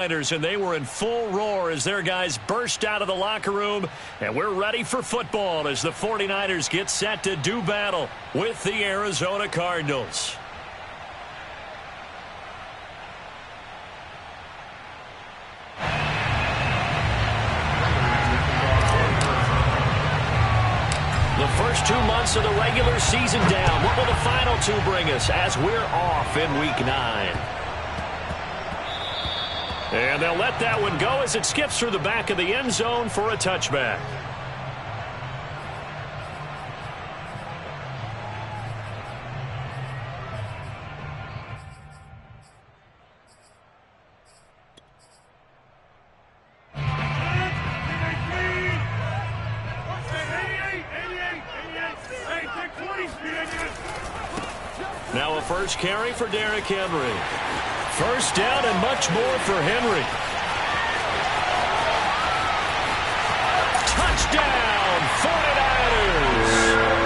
And they were in full roar as their guys burst out of the locker room. And we're ready for football as the 49ers get set to do battle with the Arizona Cardinals. The first 2 months of the regular season down. What will the final two bring us as we're off in Week 9? And they'll let that one go as it skips through the back of the end zone for a touchback. Now a first carry for Derrick Henry. First down and much more for Henry. Touchdown, 49ers!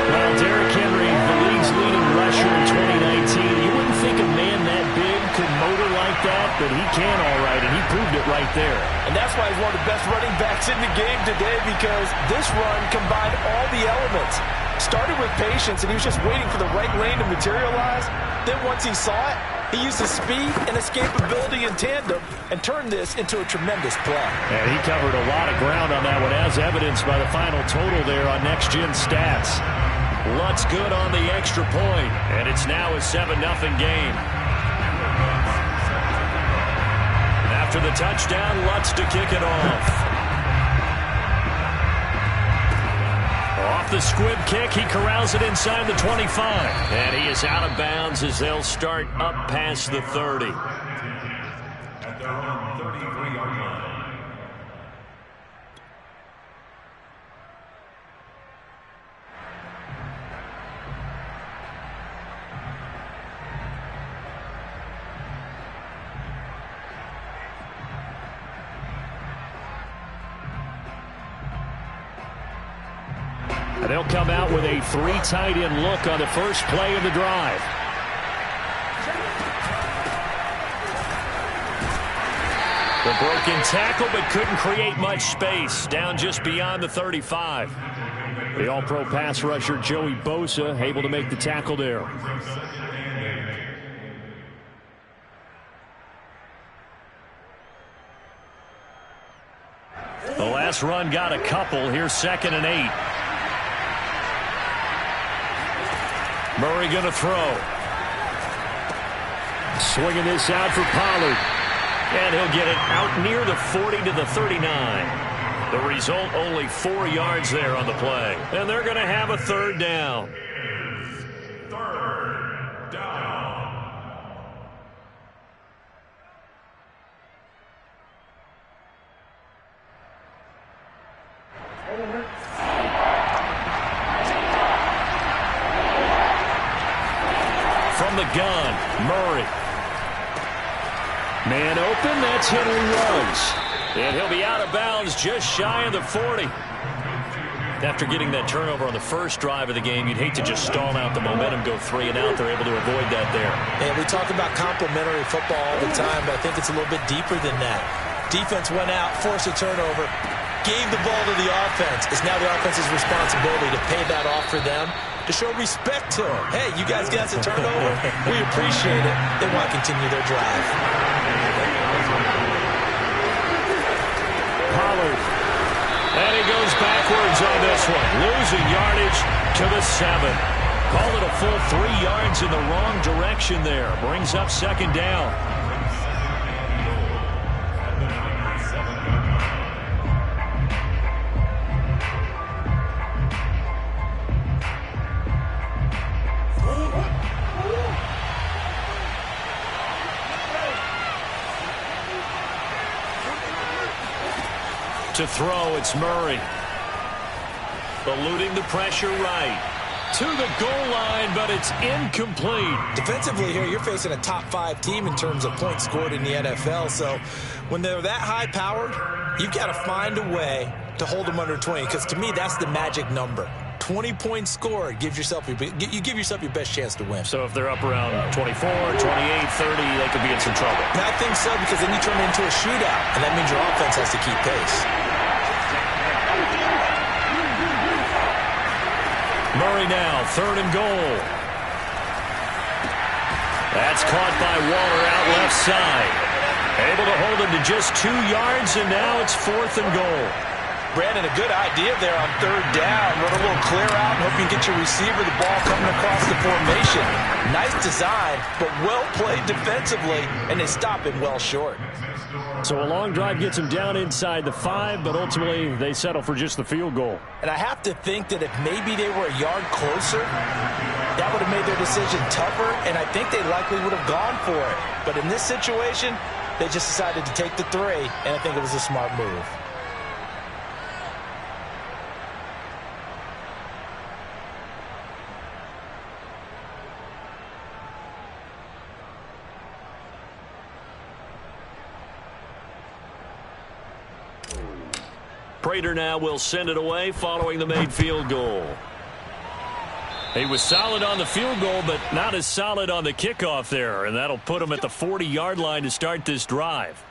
Well, Derrick Henry, the league's leading rusher in 2019. You wouldn't think a man that big could motor like that, but he can all right, and he proved it right there. And that's why he's one of the best running backs in the game today, because this run combined all the elements. Started with patience, and he was just waiting for the right lane to materialize. Then once he saw it, he used his speed and escapability in tandem and turned this into a tremendous play. And he covered a lot of ground on that one, as evidenced by the final total there on Next Gen Stats. Lutz good on the extra point, and it's now a 7-0 game. After the touchdown, Lutz to kick it off. Off the squib kick, he corrals it inside the 25. And he is out of bounds as they'll start up past the 30. At their own 33-yard line. And they'll come out with a 3 tight end look on the first play of the drive. The broken tackle, but couldn't create much space. Down just beyond the 35. The all-pro pass rusher Joey Bosa able to make the tackle there. The last run got a couple. Here's 2nd and 8. Murray going to throw. Swinging this out for Pollard. And he'll get it out near the 40 to the 39. The result, only 4 yards there on the play. And they're going to have a 3rd down. Third down. From the gun, Murray. Man open, that's Henry Ruggs. And he'll be out of bounds just shy of the 40. After getting that turnover on the first drive of the game, you'd hate to just stall out the momentum, go 3 and out. They're able to avoid that there. And we talk about complementary football all the time, but I think it's a little bit deeper than that. Defense went out, forced a turnover, gave the ball to the offense. It's now the offense's responsibility to pay that off for them, to show respect to them. Hey, you guys got a turnover. We appreciate it. They want to continue their drive. Pollard. And he goes backwards on this one. Losing yardage to the 7. Call it a full 3 yards in the wrong direction there. Brings up 2nd down. To throw, it's Murray. Eluding the pressure right. To the goal line, but it's incomplete. Defensively here, you're facing a top 5 team in terms of points scored in the NFL. So when they're that high-powered, you've got to find a way to hold them under 20. Because to me, that's the magic number. 20-point score, you give yourself your best chance to win. So if they're up around 24, 28, 30, they could be in some trouble. And I think so, because then you turn it into a shootout, and that means your offense has to keep pace. Murray now, 3rd and goal. That's caught by Waller out left side. Able to hold him to just 2 yards, and now it's 4th and goal. Brandon, a good idea there on 3rd down. Run a little clear out and hope you can get your receiver the ball coming across the formation. Nice design, but well played defensively, and they stop him well short. So a long drive gets him down inside the 5, but ultimately they settle for just the field goal. And I have to think that if maybe they were a yard closer, that would have made their decision tougher, and I think they likely would have gone for it. But in this situation, they just decided to take the 3, and I think it was a smart move. Prater now will send it away following the made field goal. He was solid on the field goal, but not as solid on the kickoff there, and that'll put him at the 40-yard line to start this drive.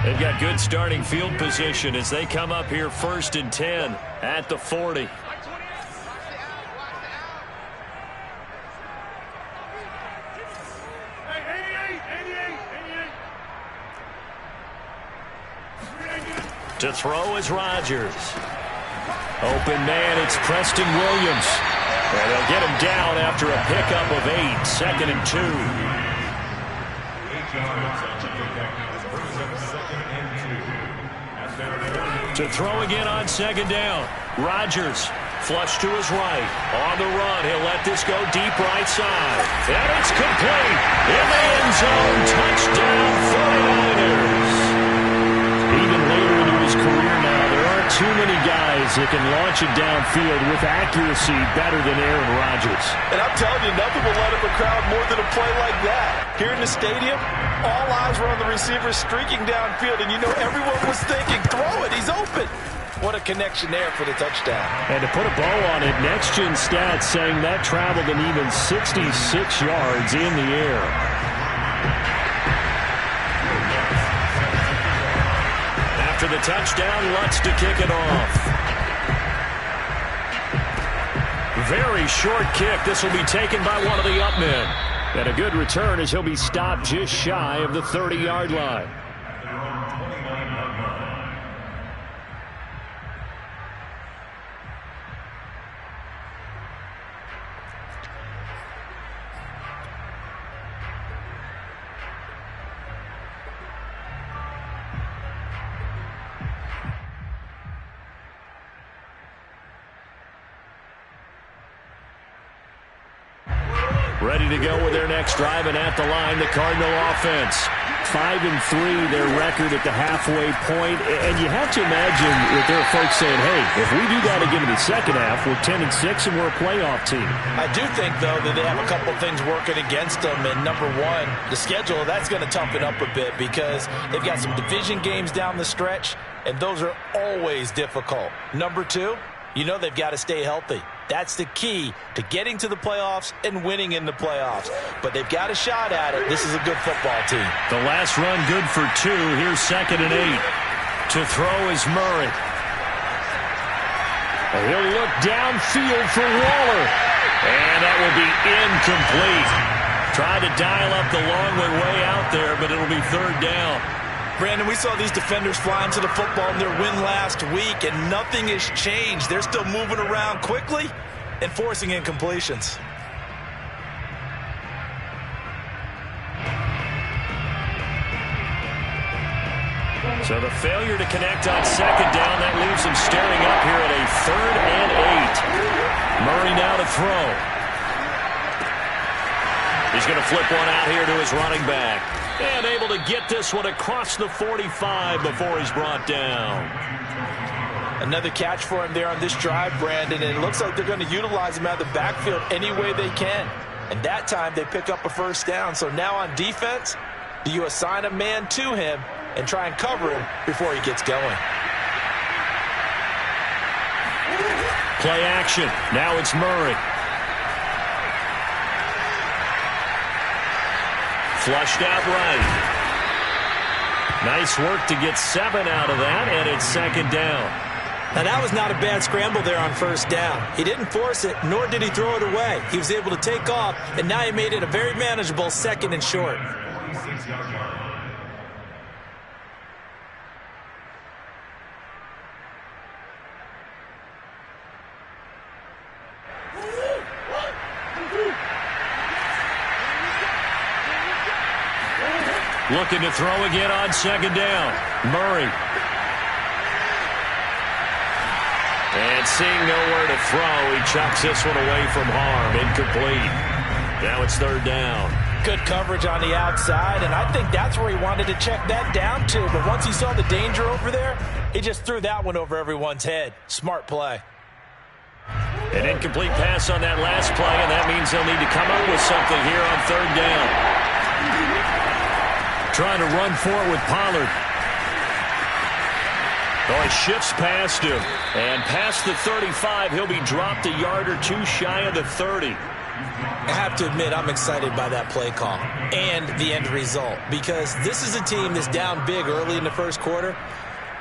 They've got good starting field position as they come up here 1st and 10 at the 40. To throw is Rodgers. Open man, it's Preston Williams. And they'll get him down after a pickup of 8, 2nd and 2. To throw again on 2nd down. Rodgers flush to his right. On the run, he'll let this go deep right side. And it's complete. In the end zone, touchdown 49ers. Even later into his career now, there aren't too many guys that can launch it downfield with accuracy better than Aaron Rodgers. And I'm telling you, nothing will light up a crowd more than a play like that. Here in the stadium, all eyes were on the receiver streaking downfield, and you know everyone was thinking, throw it, he's open. What a connection there for the touchdown. And to put a bow on it, Next Gen Stats saying that traveled an even 66 yards in the air. After the touchdown, Lutz to kick it off. Very short kick. This will be taken by one of the up men. And a good return as he'll be stopped just shy of the 30-yard line. Ready to go with their next drive, and at the line, the Cardinal offense. 5-3, their record at the halfway point. And you have to imagine that there are folks saying, hey, if we do that again in the second half, we're 10-6 and we're a playoff team. I do think, though, that they have a couple things working against them. And number one, the schedule, that's going to toughen up a bit because they've got some division games down the stretch, and those are always difficult. Number two, you know they've got to stay healthy. That's the key to getting to the playoffs and winning in the playoffs. But they've got a shot at it. This is a good football team. The last run good for 2. Here's 2nd and 8. To throw is Murray. He'll look downfield for Waller. And that will be incomplete. Tried to dial up the long way out there, but it'll be 3rd down. Brandon, we saw these defenders fly into the football in their win last week, and nothing has changed. They're still moving around quickly and forcing incompletions. So the failure to connect on 2nd down, that leaves them staring up here at a 3rd and 8. Murray now to throw. He's going to flip one out here to his running back. And able to get this one across the 45 before he's brought down. Another catch for him there on this drive, Brandon, and it looks like they're going to utilize him out of the backfield any way they can. And that time they pick up a first down. So now on defense, do you assign a man to him and try and cover him before he gets going? Play action. Now it's Murray. Flushed out right. Nice work to get 7 out of that, and it's second down. Now, that was not a bad scramble there on first down. He didn't force it, nor did he throw it away. He was able to take off, and now he made it a very manageable second and short. Looking to throw again on second down. Murray. And seeing nowhere to throw, he chucks this one away from harm. Incomplete. Now it's third down. Good coverage on the outside, and I think that's where he wanted to check that down to. But once he saw the danger over there, he just threw that one over everyone's head. Smart play. An incomplete pass on that last play, and that means they'll need to come up with something here on third down. Trying to run for it with Pollard. Oh, he shifts past him. And past the 35, he'll be dropped a yard or two shy of the 30. I have to admit, I'm excited by that play call and the end result, because this is a team that's down big early in the first quarter,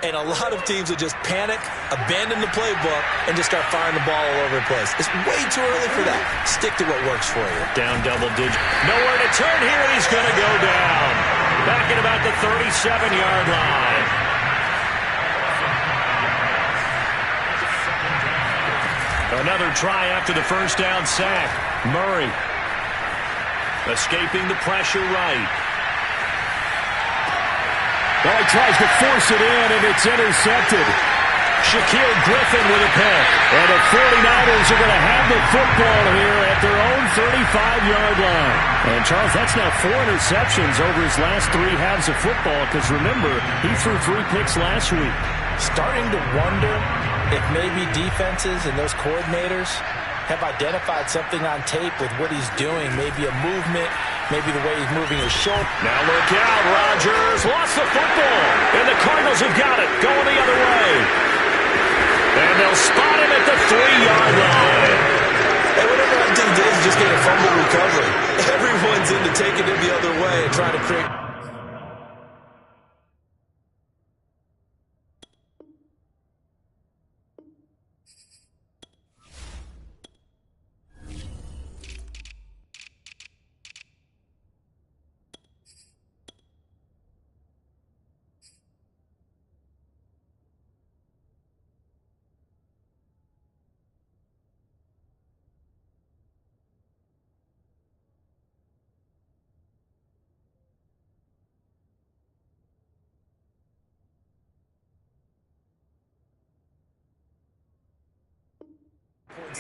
and a lot of teams will just panic, abandon the playbook, and just start firing the ball all over the place. It's way too early for that. Stick to what works for you. Down double digit. Nowhere to turn here. He's going to go down. Back at about the 37-yard line. Another try after the first down sack. Murray escaping the pressure right. Well, he tries to force it in, and it's intercepted. Shaquille Griffin with a pick. And the 49ers are going to have the football here at their own 35-yard line. And, Charles, that's now 4 interceptions over his last 3 halves of football, because, remember, he threw 3 picks last week. Starting to wonder if maybe defenses and those coordinators have identified something on tape with what he's doing, maybe a movement, maybe the way he's moving his shoulder. Now look out, Rodgers lost the football, and the Cardinals have got it, going the other way. And they'll spot him at the 3-yard line. And whatever that team does is just get a fumble recovery. Everyone's into taking it the other way and trying to create.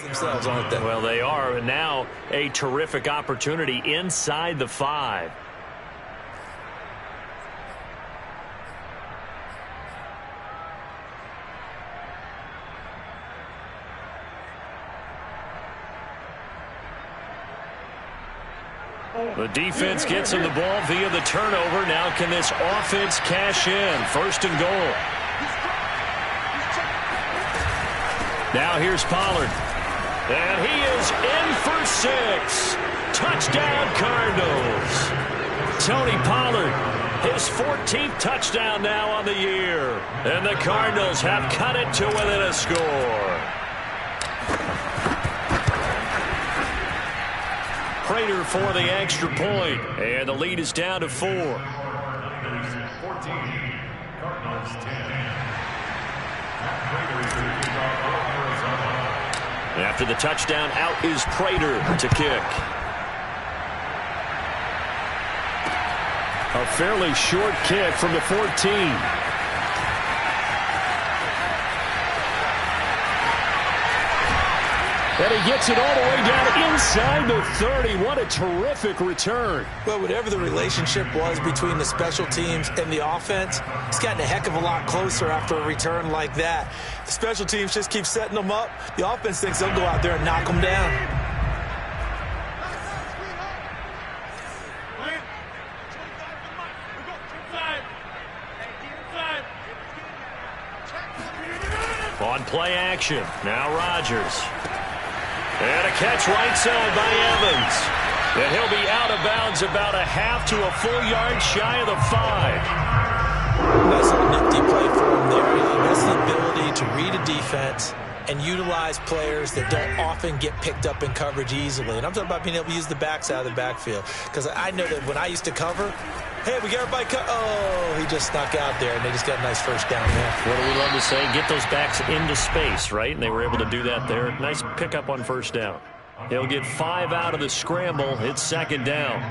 Themselves, aren't they? Well, they are, and now a terrific opportunity inside the 5. The defense gets him the ball via the turnover. Now can this offense cash in? First and goal. Now here's Pollard. And he is in for 6. Touchdown, Cardinals. Tony Pollard, his 14th touchdown now on the year. And the Cardinals have cut it to within a score. Prater for the extra point. And the lead is down to 4. Cardinals 10. After the touchdown, out is Prater to kick. A fairly short kick from the 14. And he gets it all the way down inside the 30. What a terrific return. Well, whatever the relationship was between the special teams and the offense, it's gotten a heck of a lot closer after a return like that. The special teams just keep setting them up. The offense thinks they'll go out there and knock them down. On play action, now Rodgers. And a catch right side by Evans. And he'll be out of bounds about a half to a full yard shy of the 5. Nice little nifty play for him there. He has the ability to read a defense and utilize players that don't often get picked up in coverage easily. And I'm talking about being able to use the backs out of the backfield. Because I know that when I used to cover, hey, we got everybody oh, he just snuck out there, and they just got a nice first down there. What do we love to say? Get those backs into space, right? And they were able to do that there. Nice pickup on first down. He'll get 5 out of the scramble. It's second down.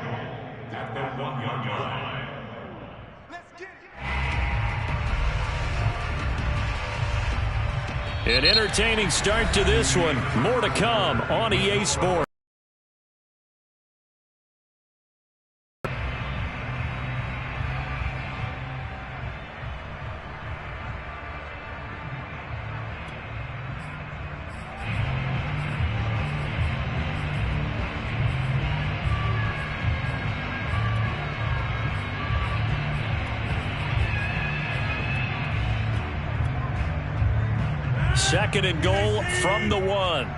An entertaining start to this one. More to come on EA Sports. Second and goal from the 1.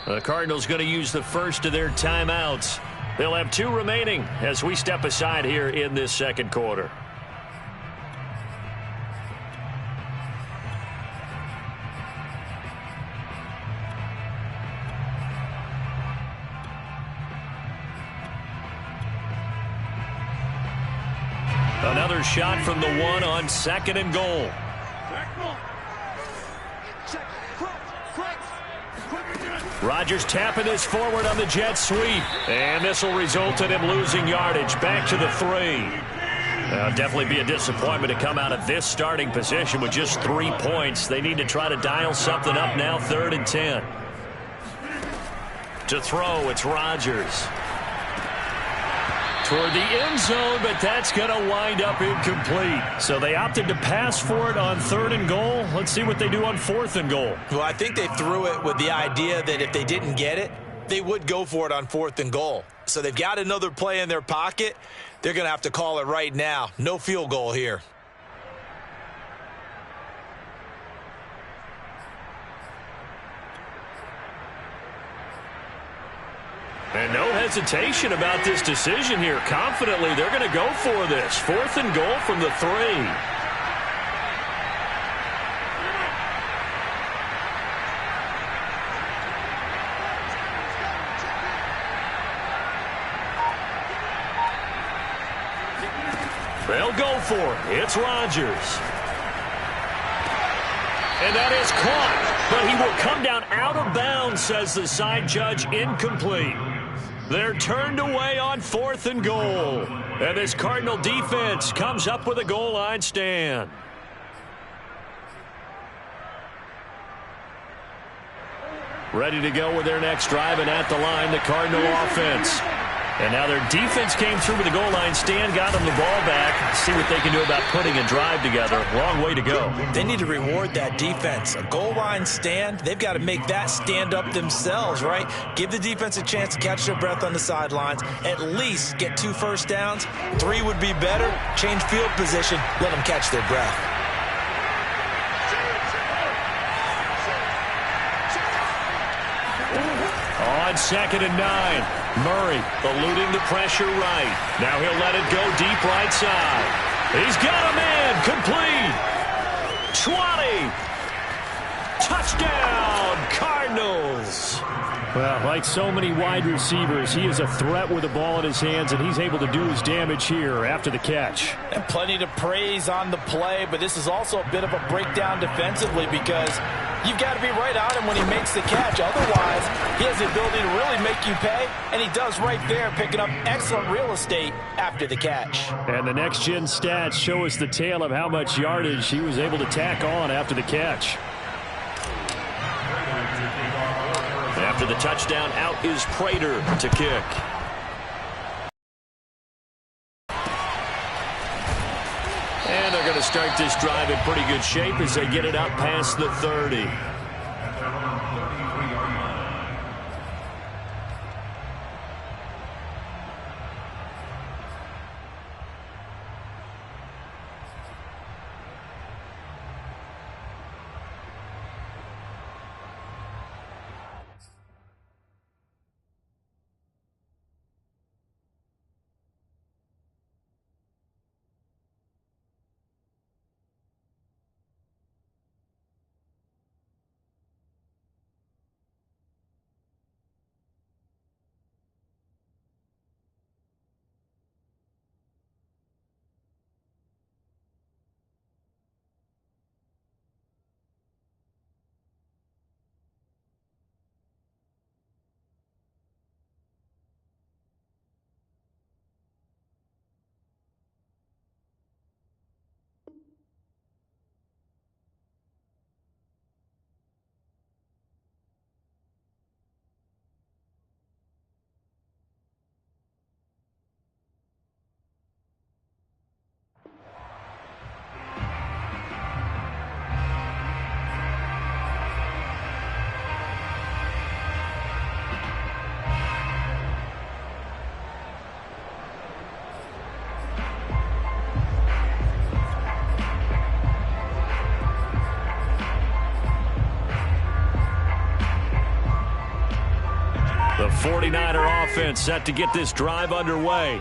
The Cardinals going to use the first of their timeouts. They'll have 2 remaining as we step aside here in this second quarter. Another shot from the 1 on second and goal. Rodgers tapping this forward on the jet sweep. And this will result in him losing yardage back to the 3. Definitely be a disappointment to come out of this starting position with just 3 points. They need to try to dial something up now, 3rd and 10. To throw, it's Rodgers. Toward the end zone, but that's going to wind up incomplete. So they opted to pass for it on 3rd and goal. Let's see what they do on 4th and goal. Well, I think they threw it with the idea that if they didn't get it, they would go for it on 4th and goal. So they've got another play in their pocket. They're going to have to call it right now. No field goal here. And no hesitation about this decision here. Confidently, they're going to go for this. 4th and goal from the 3. They'll go for it. It's Rodgers. And that is caught. But he will come down out of bounds, says the side judge. Incomplete. They're turned away on 4th and goal. And this Cardinal defense comes up with a goal line stand. Ready to go with their next drive, and at the line, the Cardinal offense. And now their defense came through with a goal line stand, got them the ball back. See what they can do about putting a drive together. Long way to go. They need to reward that defense. A goal line stand, they've got to make that stand up themselves, right? Give the defense a chance to catch their breath on the sidelines. At least get 2 first downs. 3 would be better. Change field position. Let them catch their breath. On 2nd and 9. Murray eluding the pressure right. Now he'll let it go deep right side. He's got a man. Complete. 20. Touchdown, Cardinals. Well, like so many wide receivers, he is a threat with the ball in his hands, and he's able to do his damage here after the catch. And plenty to praise on the play, but this is also a bit of a breakdown defensively because You've got to be right on him when he makes the catch. Otherwise, he has the ability to really make you pay, and he does right there, picking up excellent real estate after the catch. And the next-gen stats show us the tale of how much yardage he was able to tack on after the catch. After the touchdown, out is Prater to kick. And they're going to start this drive in pretty good shape as they get it up past the 30. The 49er offense set to get this drive underway.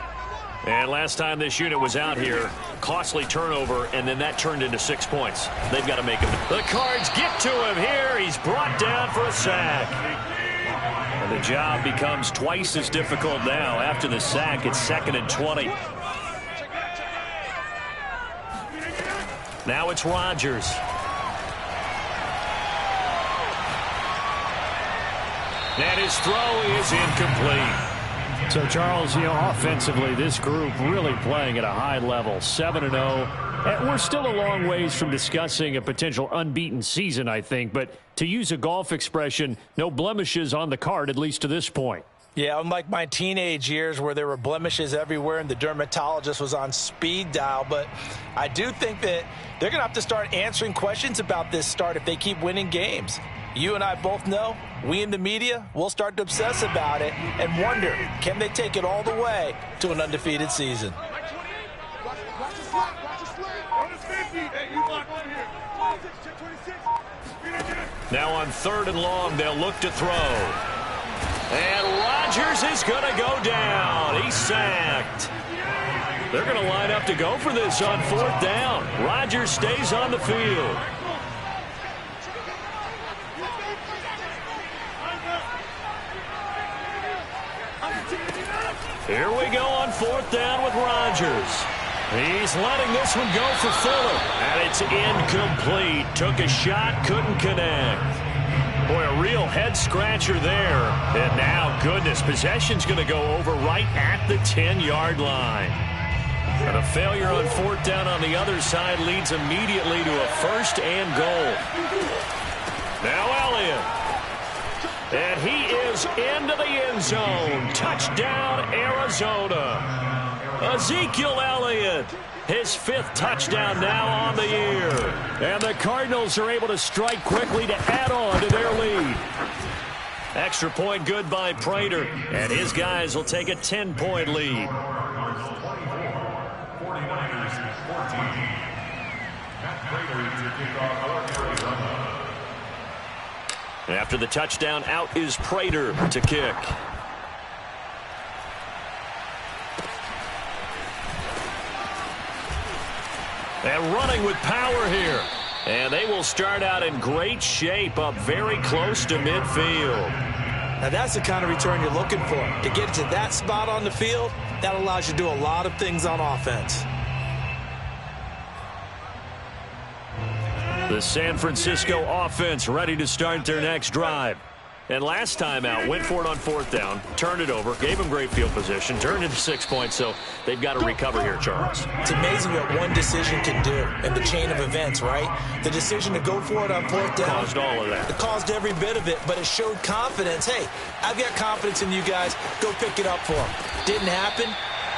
And last time this unit was out here, costly turnover, and then that turned into 6 points. They've got to make him. The Cards get to him here. He's brought down for a sack. And the job becomes twice as difficult now. After the sack, it's 2nd and 20. Now it's Rodgers. And his throw is incomplete. So, Charles, offensively, this group really playing at a high level, 7-0. And we're still a long ways from discussing a potential unbeaten season, I think. But to use a golf expression, no blemishes on the card, at least to this point. Yeah, unlike my teenage years where there were blemishes everywhere and the dermatologist was on speed dial. But I do think that they're going to have to start answering questions about this start if they keep winning games. You and I both know, we in the media, we'll start to obsess about it and wonder, can they take it all the way to an undefeated season? Now on 3rd and long, they'll look to throw. And Rodgers is going to go down. He's sacked. They're going to line up to go for this on 4th down. Rodgers stays on the field. Here we go on 4th down with Rodgers. He's letting this one go for Fuller. And it's incomplete. Took a shot, couldn't connect. Boy, a real head-scratcher there. And now, goodness, possession's going to go over right at the 10-yard line. And a failure on 4th down on the other side leads immediately to a 1st and goal. Now Elliott. And he is into the end zone. Touchdown, Arizona. Ezekiel Elliott, his 5th touchdown now on the year. And the Cardinals are able to strike quickly to add on to their lead. Extra point good by Prater. And his guys will take a 10-point lead. 49ers 14. Matt Prater to kick off Arizona. After the touchdown, out is Prater to kick. And running with power here. And they will start out in great shape, up very close to midfield. Now that's the kind of return you're looking for. To get to that spot on the field, that allows you to do a lot of things on offense. The The San Francisco offense ready to start their next drive. And last time out, went for it on 4th down, turned it over, gave them great field position, turned into 6 points, so they've got to recover here, Charles. It's amazing what one decision can do in the chain of events, right? The decision to go for it on 4th down. Caused all of that. It caused every bit of it, but it showed confidence. Hey, I've got confidence in you guys. Go pick it up for them. Didn't happen.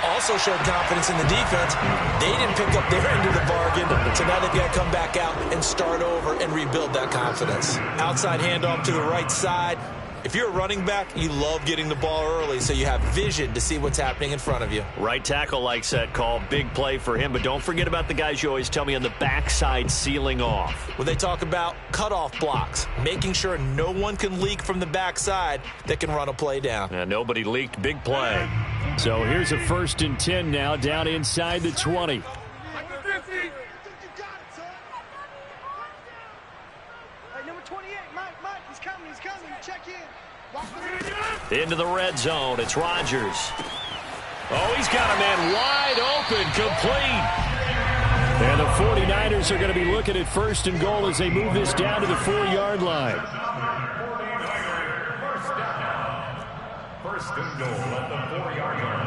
Also showed confidence in the defense. They didn't pick up their end of the bargain, so now they've got to come back out and start over and rebuild that confidence. Outside handoff to the right side. If you're a running back, you love getting the ball early so you have vision to see what's happening in front of you. Right tackle likes that call. Big play for him, but don't forget about the guys you always tell me on the backside sealing off. When they talk about cutoff blocks, making sure no one can leak from the backside that can run a play down. And nobody leaked. Big play. So here's a 1st and 10 now down inside the 20. Into the red zone. It's Rodgers. Oh, he's got a man wide open, complete. And the 49ers are going to be looking at 1st and goal as they move this down to the 4-yard line. 1st and goal at the 4-yard line.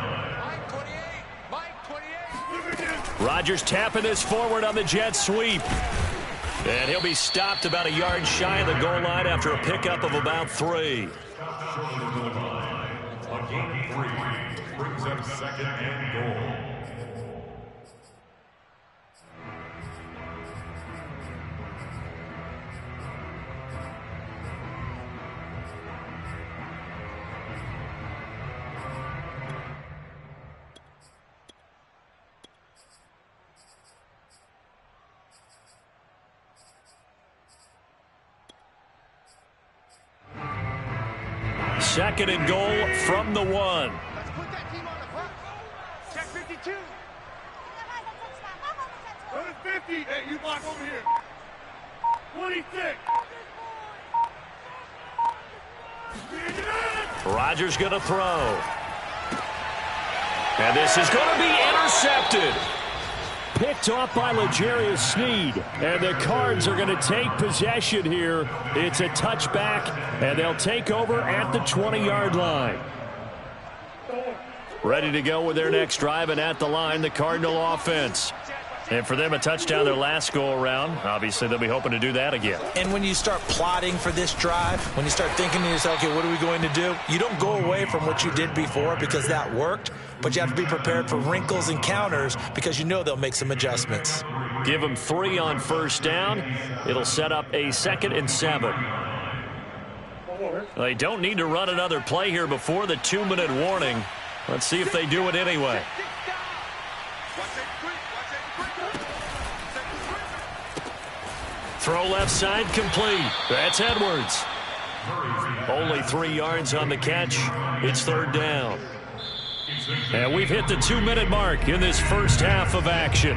Rodgers tapping this forward on the jet sweep. And he'll be stopped about a yard shy of the goal line after a pickup of about 3. A gain of 3 brings up 2nd and goal. Second and goal from the 1. Let's put that team on the clock. Check 52. Go to 50. Hey, you block over here. 26. Rodgers going to throw. And this is going to be intercepted. Picked off by L'Jarius Sneed. And the Cards are going to take possession here. It's a touchback, and they'll take over at the 20-yard line. Ready to go with their next drive, and at the line, the Cardinal offense. And for them, a touchdown their last go-around. Obviously, they'll be hoping to do that again. And when you start plotting for this drive, when you start thinking to yourself, okay, what are we going to do? You don't go away from what you did before because that worked, but you have to be prepared for wrinkles and counters because you know they'll make some adjustments. Give them 3 on 1st down. It'll set up a 2nd and 7. They don't need to run another play here before the 2-minute warning. Let's see if they do it anyway. Throw left side complete. That's Edwards. Only 3 yards on the catch. It's 3rd down. And we've hit the 2-minute mark in this first half of action.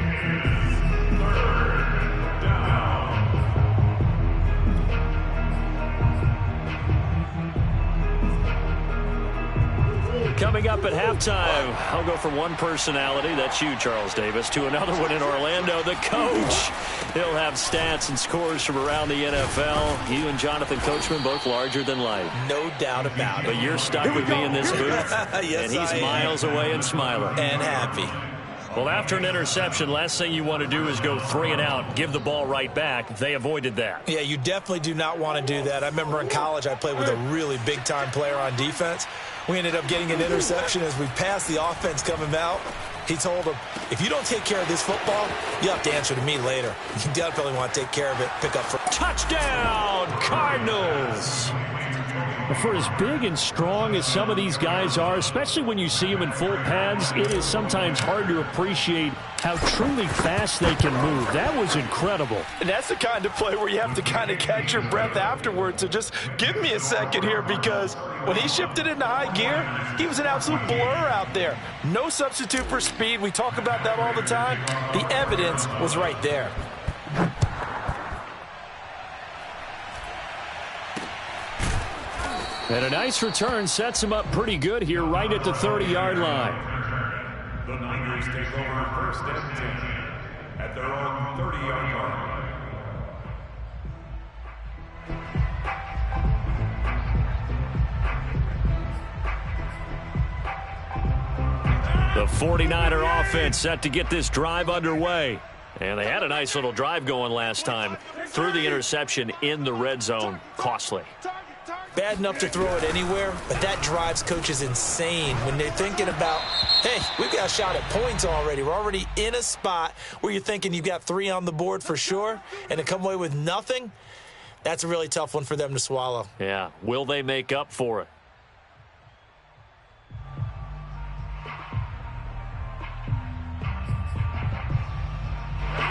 Coming up at halftime, I'll go from one personality, that's you, Charles Davis, to another one in Orlando, the coach. He'll have stats and scores from around the NFL. You and Jonathan Coachman, both larger than life. No doubt about it. But you're stuck with me in this booth, yes, and he's miles away and smiling. And happy. Well, after an interception, last thing you want to do is go 3 and out, give the ball right back. They avoided that. Yeah, you definitely do not want to do that. I remember in college I played with a really big-time player on defense. We ended up getting an interception as we passed the offense coming out. He told him, if you don't take care of this football, you have to answer to me later. You definitely want to take care of it, pick up for touchdown, Cardinals. For as big and strong as some of these guys are, especially when you see them in full pads, it is sometimes hard to appreciate how truly fast they can move. That was incredible. And that's the kind of play where you have to kind of catch your breath afterwards. So just give me a second here, because when he shifted into high gear, he was an absolute blur out there. No substitute for speed. We talk about that all the time. The evidence was right there. And a nice return sets him up pretty good here right at the 30-yard line. The Niners take over 1st and 10 at their own 30-yard line. The 49er offense set to get this drive underway. And they had a nice little drive going last time. Threw the interception in the red zone. Costly. Bad enough to throw it anywhere, but that drives coaches insane when they're thinking about, hey, we've got a shot at points already. We're already in a spot where you're thinking you've got 3 on the board for sure, and to come away with nothing, that's a really tough one for them to swallow. Yeah, will they make up for it?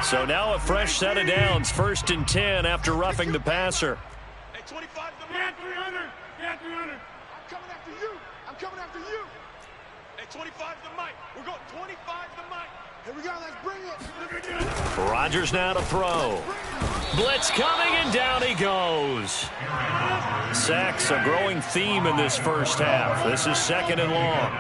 So now a fresh set of downs, 1st and 10 after roughing the passer. Hey, 25 to the Mike. 300. Yeah, 300. I'm coming after you. I'm coming after you. Hey, 25 to the Mike. We're going 25 to the Mike. Here we go. Let's bring it. Rodgers now to throw. Blitz coming, and down he goes. Sacks a growing theme in this first half. This is 2nd and long.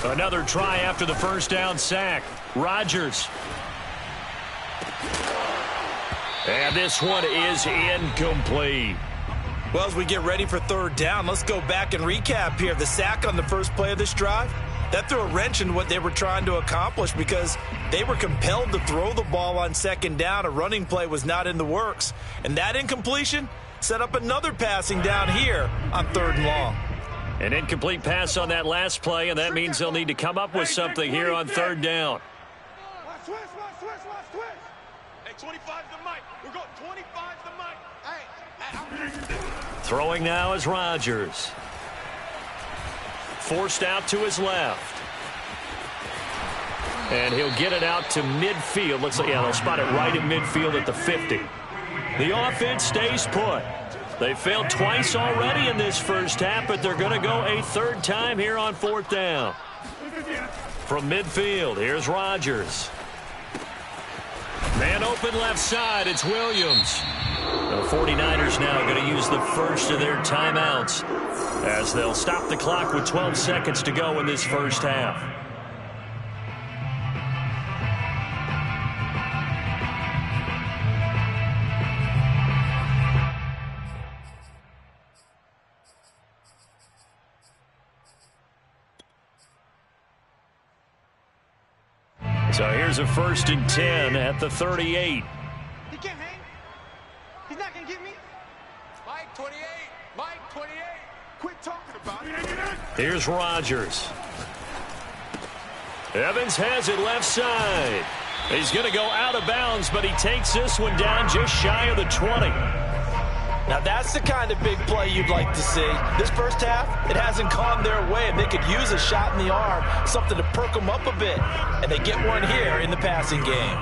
Another try after the first down sack. Rodgers. And this one is incomplete. Well, as we get ready for 3rd down, let's go back and recap here. The sack on the first play of this drive, that threw a wrench in what they were trying to accomplish because they were compelled to throw the ball on 2nd down. A running play was not in the works. And that incompletion set up another passing down here on 3rd and long. An incomplete pass on that last play, and that means they'll need to come up with something here on 3rd down. Switch. Hey, 25 to the Mike. We're going 25 to the Mike. Hey. Throwing now is Rodgers. Forced out to his left. And he'll get it out to midfield. They'll spot it right at midfield at the 50. The offense stays put. They failed twice already in this first half, but they're going to go a 3rd time here on 4th down. From midfield, here's Rodgers. Man open left side, it's Williams. The 49ers now going to use the first of their timeouts as they'll stop the clock with 12 seconds to go in this first half. So here's a 1st and 10 at the 38. He can't hang. He's not going to get me. Mike 28. Mike 28. Quit talking about it. Here's Rodgers. Evans has it left side. He's going to go out of bounds, but he takes this one down just shy of the 20. Now that's the kind of big play you'd like to see. This first half, it hasn't gone their way, and they could use a shot in the arm, something to perk them up a bit. And they get one here in the passing game.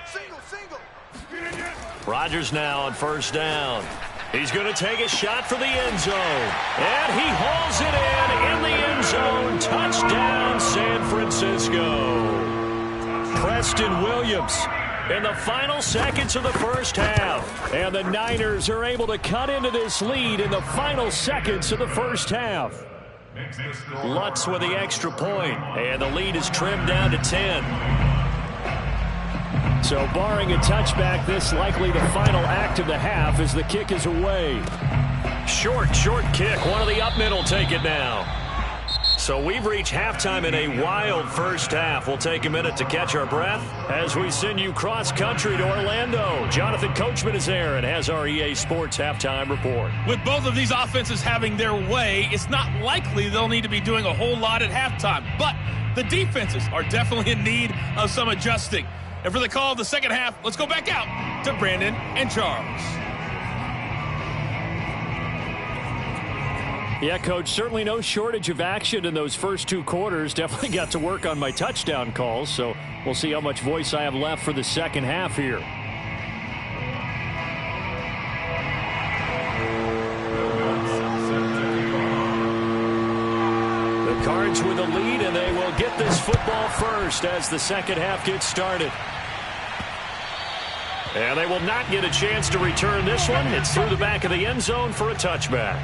Single. Rodgers now on 1st down. He's going to take a shot for the end zone. And he hauls it in the end zone. Touchdown, San Francisco. Preston Williams in the final seconds of the first half. And the Niners are able to cut into this lead in the final seconds of the first half. Lutz with the extra point, and the lead is trimmed down to 10. So barring a touchback, this likely the final act of the half as the kick is away. Short kick. One of the up men will take it now. So we've reached halftime in a wild first half. We'll take a minute to catch our breath as we send you cross-country to Orlando. Jonathan Coachman is there and has our EA Sports halftime report. With both of these offenses having their way, it's not likely they'll need to be doing a whole lot at halftime. But the defenses are definitely in need of some adjusting. And for the call of the second half, let's go back out to Brandon and Charles. Yeah, Coach, certainly no shortage of action in those first 2 quarters. Definitely got to work on my touchdown calls, so we'll see how much voice I have left for the second half here. The Cards with a lead, and they will get this football first as the second half gets started. And they will not get a chance to return this one. It's through the back of the end zone for a touchback.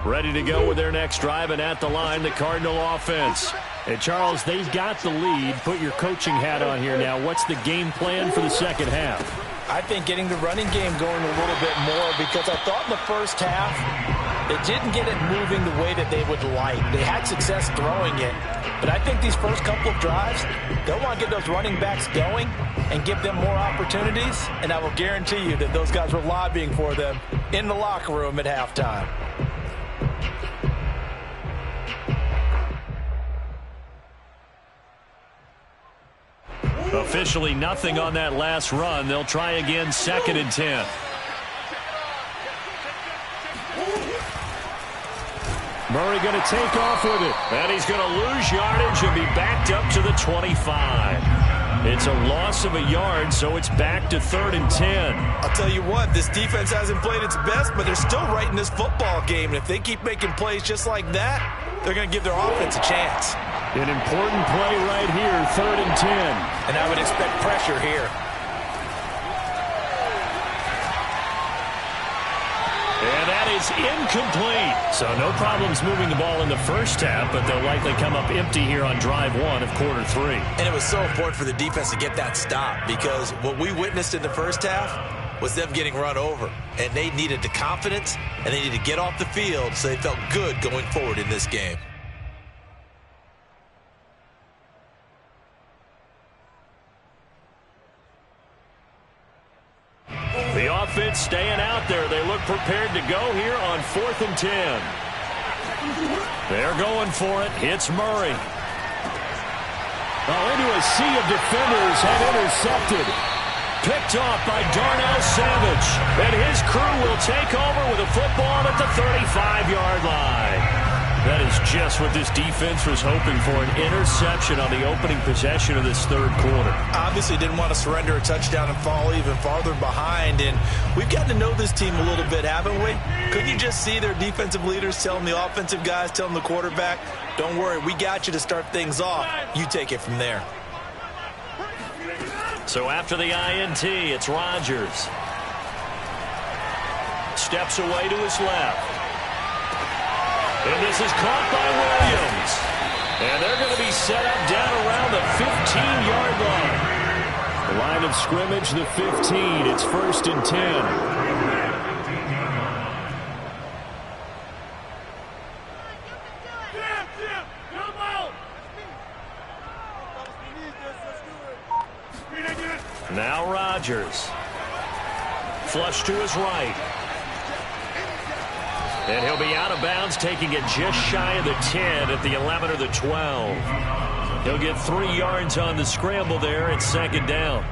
Ready to go with their next drive, and at the line, the Cardinal offense. And, Charles, they've got the lead. Put your coaching hat on here now. What's the game plan for the second half? I think getting the running game going a little bit more, because I thought in the first half they didn't get it moving the way that they would like. They had success throwing it, but I think these first couple of drives, they'll want to get those running backs going and give them more opportunities, and I will guarantee you that those guys were lobbying for them in the locker room at halftime. Officially nothing on that last run. They'll try again, 2nd and 10. Murray going to take off with it. And he's going to lose yardage and be backed up to the 25. It's a loss of a yard, so it's back to 3rd and 10. I'll tell you what, this defense hasn't played its best, but they're still right in this football game. And if they keep making plays just like that, they're going to give their offense a chance. An important play right here, 3rd and 10. And I would expect pressure here. And that is incomplete. So no problems moving the ball in the first half, but they'll likely come up empty here on drive 1 of quarter 3. And it was so important for the defense to get that stop, because what we witnessed in the first half was them getting run over. And they needed the confidence, and they needed to get off the field so they felt good going forward in this game. The offense staying out there. They look prepared to go here on 4th and 10. They're going for it. It's Murray. Oh, into a sea of defenders and intercepted. Picked off by Darnell Savage. And his crew will take over with a football at the 35-yard line. That is just what this defense was hoping for, an interception on the opening possession of this third quarter. Obviously didn't want to surrender a touchdown and fall even farther behind, and we've gotten to know this team a little bit, haven't we? Couldn't you just see their defensive leaders telling the offensive guys, telling the quarterback, don't worry, we got you to start things off. You take it from there. So after the INT, it's Rodgers. Steps away to his left. And this is caught by Williams. And they're going to be set up down around the 15-yard line. The line of scrimmage, the 15. It's 1st and 10. Now Rodgers. Flush to his right. And he'll be out of bounds, taking it just shy of the 10 at the 11 or the 12. He'll get 3 yards on the scramble there at 2nd down.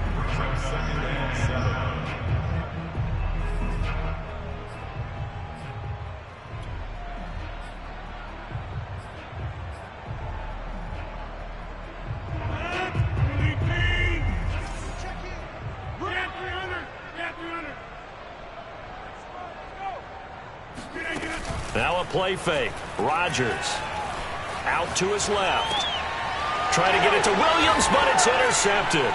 Now a play fake. Rodgers out to his left. Trying to get it to Williams, but it's intercepted.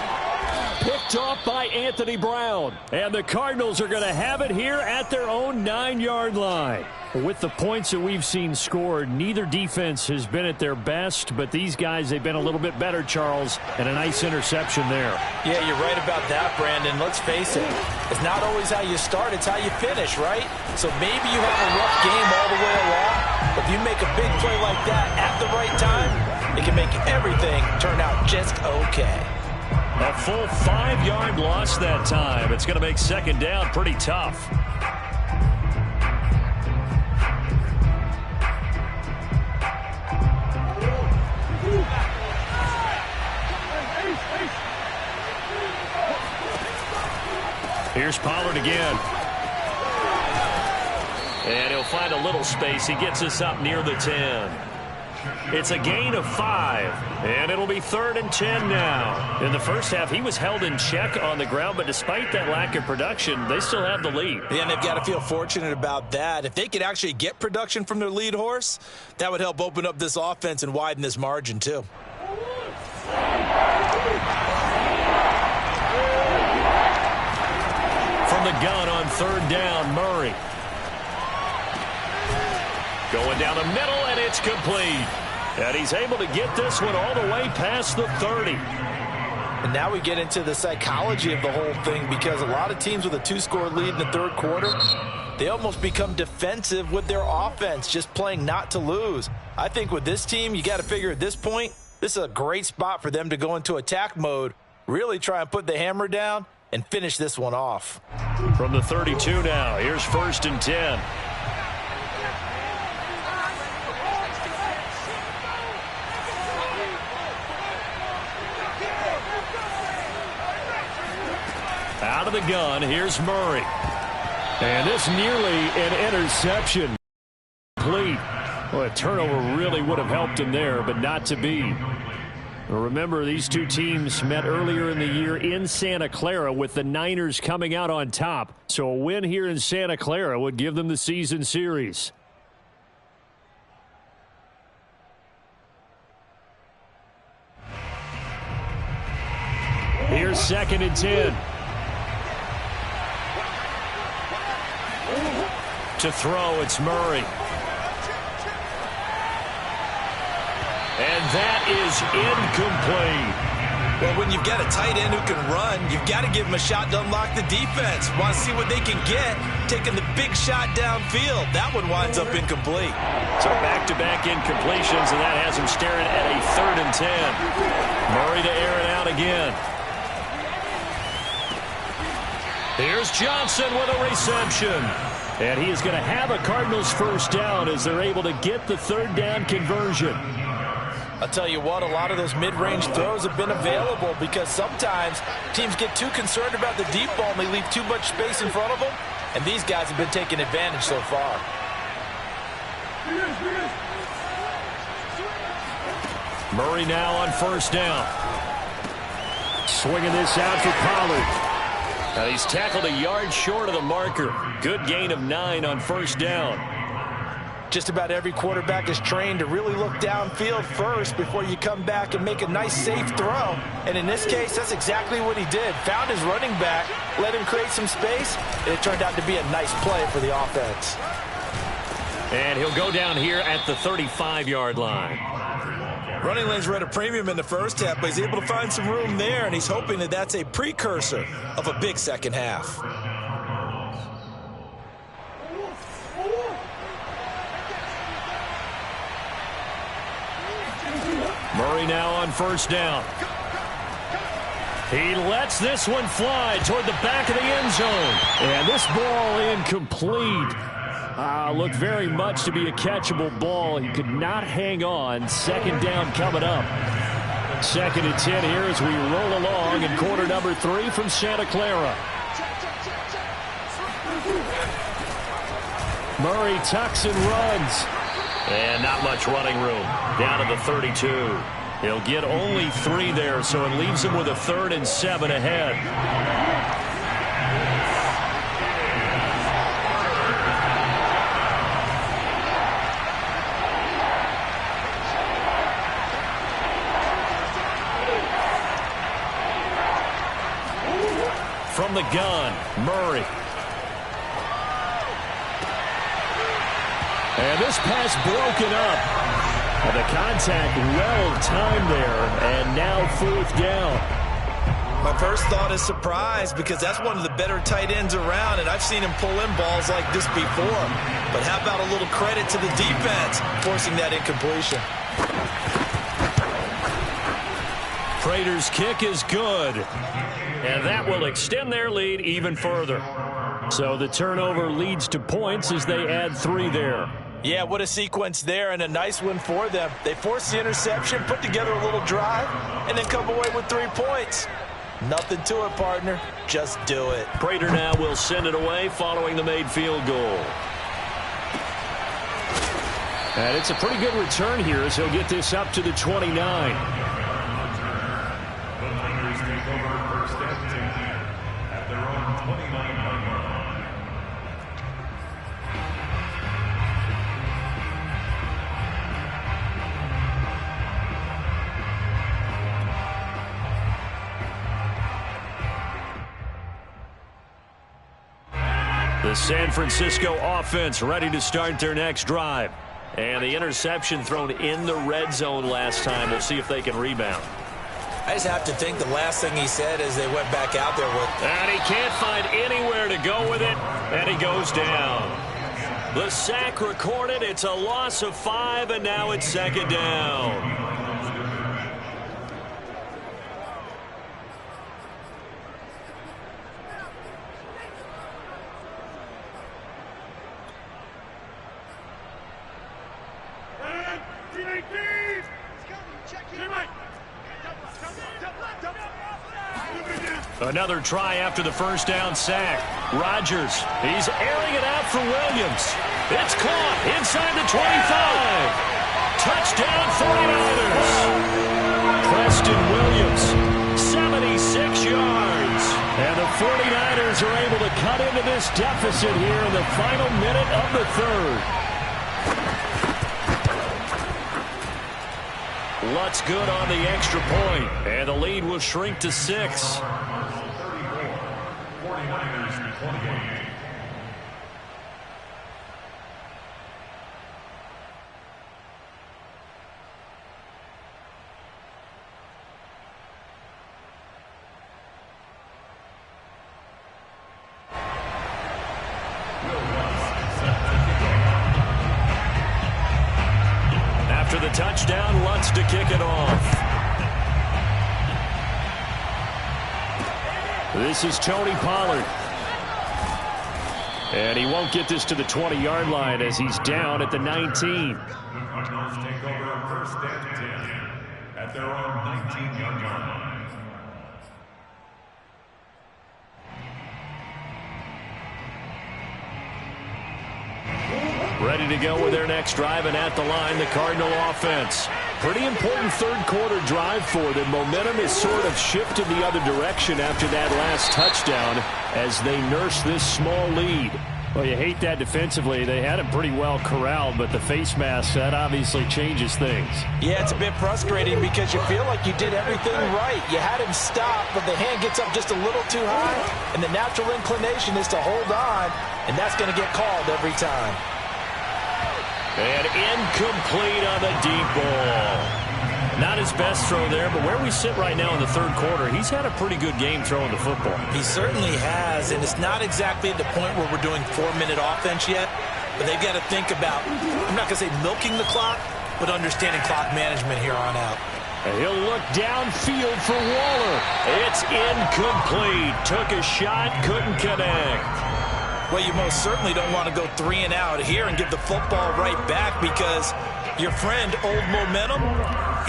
Picked off by Anthony Brown. And the Cardinals are going to have it here at their own 9-yard line. With the points that we've seen scored, neither defense has been at their best, but these guys, they've been a little bit better, Charles, and a nice interception there. Yeah, you're right about that, Brandon. Let's face it. It's not always how you start, it's how you finish, right? So maybe you have a rough game all the way along, but if you make a big play like that at the right time, it can make everything turn out just okay. A full 5-yard loss that time. It's going to make 2nd down pretty tough. Here's Pollard again. And he'll find a little space. He gets us up near the 10. It's a gain of 5, and it'll be 3rd and 10 now. In the first half, he was held in check on the ground, but despite that lack of production, they still have the lead. Yeah, and they've got to feel fortunate about that. If they could actually get production from their lead horse, that would help open up this offense and widen this margin, too. From the gun on 3rd down, Murray. Going down the middle, and it's complete. And he's able to get this one all the way past the 30. And now we get into the psychology of the whole thing, because a lot of teams with a 2-score lead in the third quarter, they almost become defensive with their offense, just playing not to lose. I think with this team, you got to figure at this point, this is a great spot for them to go into attack mode, really try and put the hammer down and finish this one off. From the 32 now, here's 1st and 10. Out of the gun, here's Murray. And this nearly an interception. Complete. Well, a turnover really would have helped him there, but not to be. Remember, these two teams met earlier in the year in Santa Clara, with the Niners coming out on top. So a win here in Santa Clara would give them the season series. Here's 2nd and 10. To throw, it's Murray. And that is incomplete. Well, when you've got a tight end who can run, you've got to give him a shot to unlock the defense. Want to see what they can get, taking the big shot downfield. That one winds up incomplete. So back-to-back incompletions, and that has him staring at a 3rd and 10. Murray to air it out again. Here's Johnson with a reception. And he is going to have a Cardinals first down as they're able to get the 3rd down conversion. I'll tell you what, a lot of those mid-range throws have been available, because sometimes teams get too concerned about the deep ball and they leave too much space in front of them, and these guys have been taking advantage so far. Murray now on 1st down. Swinging this out for Pollard. And he's tackled a yard short of the marker. Good gain of 9 on 1st down. Just about every quarterback is trained to really look downfield first before you come back and make a nice, safe throw. And in this case, that's exactly what he did. Found his running back, let him create some space, and it turned out to be a nice play for the offense. And he'll go down here at the 35-yard line. Running lanes were at a premium in the first half, but he's able to find some room there, and he's hoping that that's a precursor of a big second half. Murray now on 1st down. He lets this one fly toward the back of the end zone. And this ball incomplete. Looked very much to be a catchable ball. He could not hang on. 2nd down coming up. 2nd and 10 here as we roll along in quarter number 3 from Santa Clara. Murray tucks and runs. And not much running room. Down to the 32. He'll get only 3 there, so it leaves him with a 3rd and 7 ahead. From the gun, Murray. And this pass broken up. And the contact well timed there. And now 4th down. My first thought is surprise, because that's one of the better tight ends around, and I've seen him pull in balls like this before. But how about a little credit to the defense forcing that incompletion? Prater's kick is good. And that will extend their lead even further. So the turnover leads to points as they add 3 there. Yeah, what a sequence there, and a nice one for them. They force the interception, put together a little drive, and then come away with 3 points. Nothing to it, partner. Just do it. Prater now will send it away following the made field goal. And it's a pretty good return here as he'll get this up to the 29. The San Francisco offense ready to start their next drive. And the interception thrown in the red zone last time. We'll see if they can rebound. I just have to think the last thing he said as they went back out there was, and he can't find anywhere to go with it, and he goes down. The sack recorded. It's a loss of 5, and now it's second down. Another try after the first down sack. Rodgers, he's airing it out for Williams. It's caught inside the 25. Touchdown 49ers. Preston Williams, 76 yards. And the 49ers are able to cut into this deficit here in the final minute of the third. Lutz good on the extra point, and the lead will shrink to 6. 49ers 28. After the touchdown, Lutz to kick it off. This is Tony Pollard. And he won't get this to the 20-yard line as he's down at the 19. The Cardinals take over first and 10 at their own 19-yard line. Ready to go with their next drive, and at the line, the Cardinal offense. Pretty important third-quarter drive for them. Momentum is sort of shifted the other direction after that last touchdown as they nurse this small lead. Well, you hate that defensively. They had it pretty well corralled, but the face mask, that obviously changes things. yeah, it's a bit frustrating because you feel like you did everything right. You had him stop, but the hand gets up just a little too high, and the natural inclination is to hold on, and that's going to get called every time. And incomplete on the deep ball. Not his best throw there, but where we sit right now in the third quarter, he's had a pretty good game throwing the football. He certainly has, and it's not exactly at the point where we're doing 4-minute offense yet, but they've got to think about, I'm not going to say milking the clock, but understanding clock management here on out. And he'll look downfield for Waller. It's incomplete. Took a shot, couldn't connect. Well, you most certainly don't want to go 3 and out here and give the football right back because your friend, Old Momentum,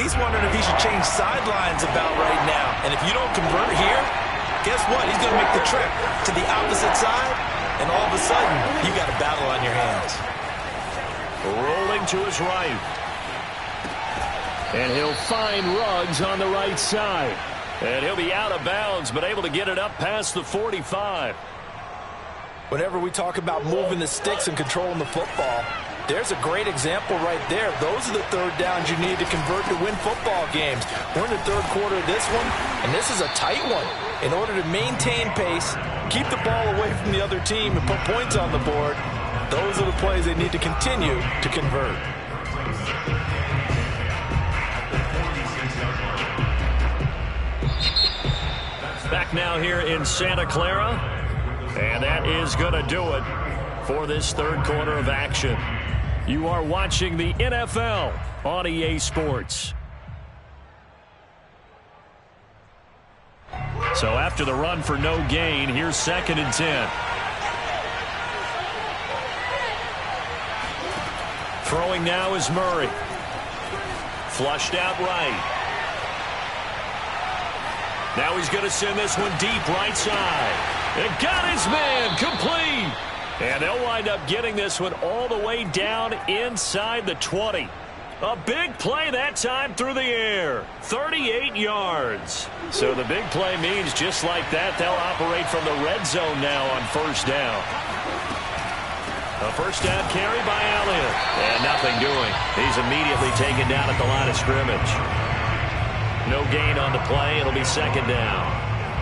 he's wondering if he should change sidelines about right now. And if you don't convert here, guess what? He's going to make the trip to the opposite side, and all of a sudden, you got a battle on your hands. Rolling to his right. And he'll find Ruggs on the right side. And he'll be out of bounds, but able to get it up past the 45. Whenever we talk about moving the sticks and controlling the football, there's a great example right there. Those are the third downs you need to convert to win football games. We're in the third quarter of this one, and this is a tight one. In order to maintain pace, keep the ball away from the other team, and put points on the board, those are the plays they need to continue to convert. Back now here in Santa Clara. And that is going to do it for this third quarter of action. You are watching the NFL on EA Sports. So after the run for no gain, here's 2nd and 10. Throwing now is Murray. Flushed out right. Now he's going to send this one deep right side. And got his man complete. And they'll wind up getting this one all the way down inside the 20. A big play that time through the air. 38 yards. So the big play means just like that, they'll operate from the red zone now on first down. A first down carry by Elliott. And nothing doing. He's immediately taken down at the line of scrimmage. No gain on the play. It'll be second down.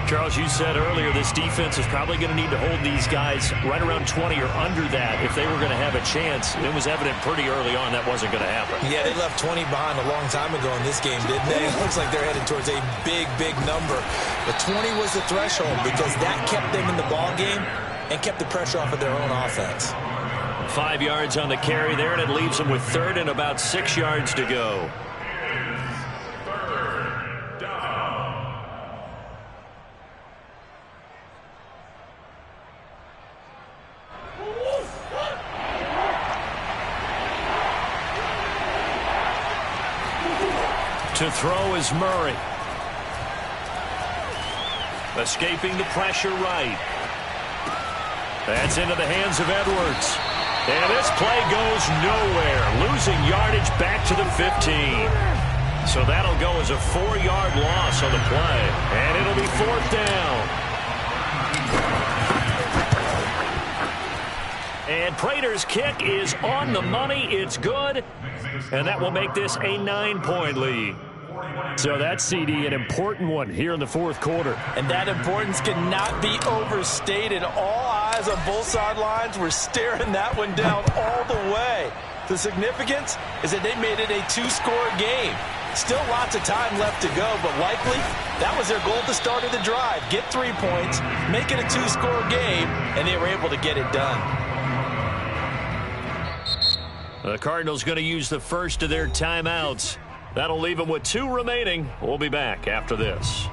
Charles, you said earlier this defense is probably going to need to hold these guys right around 20 or under that if they were going to have a chance. It was evident pretty early on that wasn't going to happen. Yeah, they left 20 behind a long time ago in this game, didn't they? It looks like they're headed towards a big, big number. But 20 was the threshold because that kept them in the ball game and kept the pressure off of their own offense. 5 yards on the carry there, and it leaves them with third and about 6 yards to go. To throw is Murray. Escaping the pressure right. That's into the hands of Edwards. And this play goes nowhere. Losing yardage back to the 15. So that'll go as a 4-yard loss on the play. And it'll be 4th down. And Prater's kick is on the money. It's good. And that will make this a 9-point lead. So that's, CD, an important one here in the fourth quarter. And that importance cannot be overstated. All eyes on both sidelines were staring that one down all the way. The significance is that they made it a 2-score game. Still lots of time left to go, but likely that was their goal at the start of the drive. Get 3 points, make it a 2-score game, and they were able to get it done. The Cardinals going to use the first of their timeouts. That'll leave them with 2 remaining. We'll be back after this.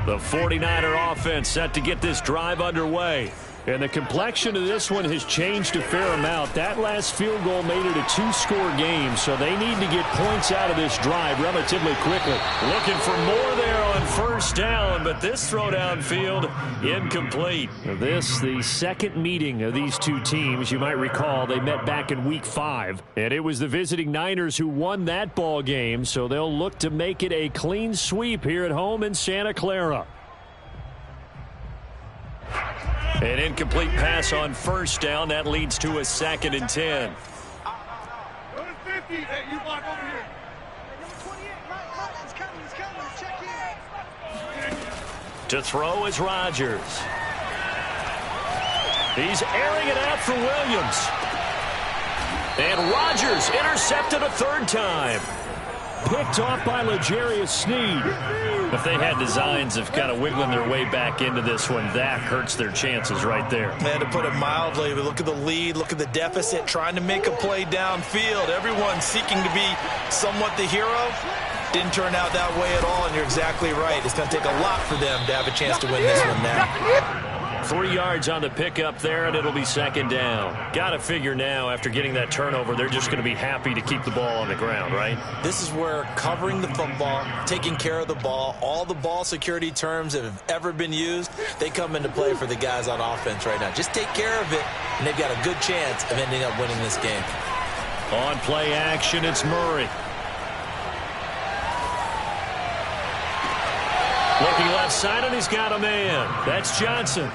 The 49er offense set to get this drive underway. And the complexion of this one has changed a fair amount. That last field goal made it a 2-score game, so they need to get points out of this drive relatively quickly. Looking for more there on first down, but this throw downfield incomplete. This, the second meeting of these two teams. You might recall they met back in Week 5, and it was the visiting Niners who won that ball game, so they'll look to make it a clean sweep here at home in Santa Clara. An incomplete pass on first down. That leads to a 2nd and 10. Number 50, hey, you block over here. Number 28, right, he's coming, check in. To throw is Rodgers. He's airing it out for Williams. And Rodgers intercepted a 3rd time. Picked off by L'Jarius Sneed. If they had designs of kind of wiggling their way back into this one, that hurts their chances right there. Man, to put it mildly, look at the lead, look at the deficit, trying to make a play downfield. Everyone seeking to be somewhat the hero. Didn't turn out that way at all, and you're exactly right. It's going to take a lot for them to have a chance to win this one now. 3 yards on the pickup there, and it'll be 2nd down. Got to figure now, after getting that turnover, they're just going to be happy to keep the ball on the ground, right? This is where covering the football, taking care of the ball, all the ball security terms that have ever been used, they come into play for the guys on offense right now. Just take care of it, and they've got a good chance of ending up winning this game. On play action, it's Murray. Looking left side, and he's got a man. That's Johnson.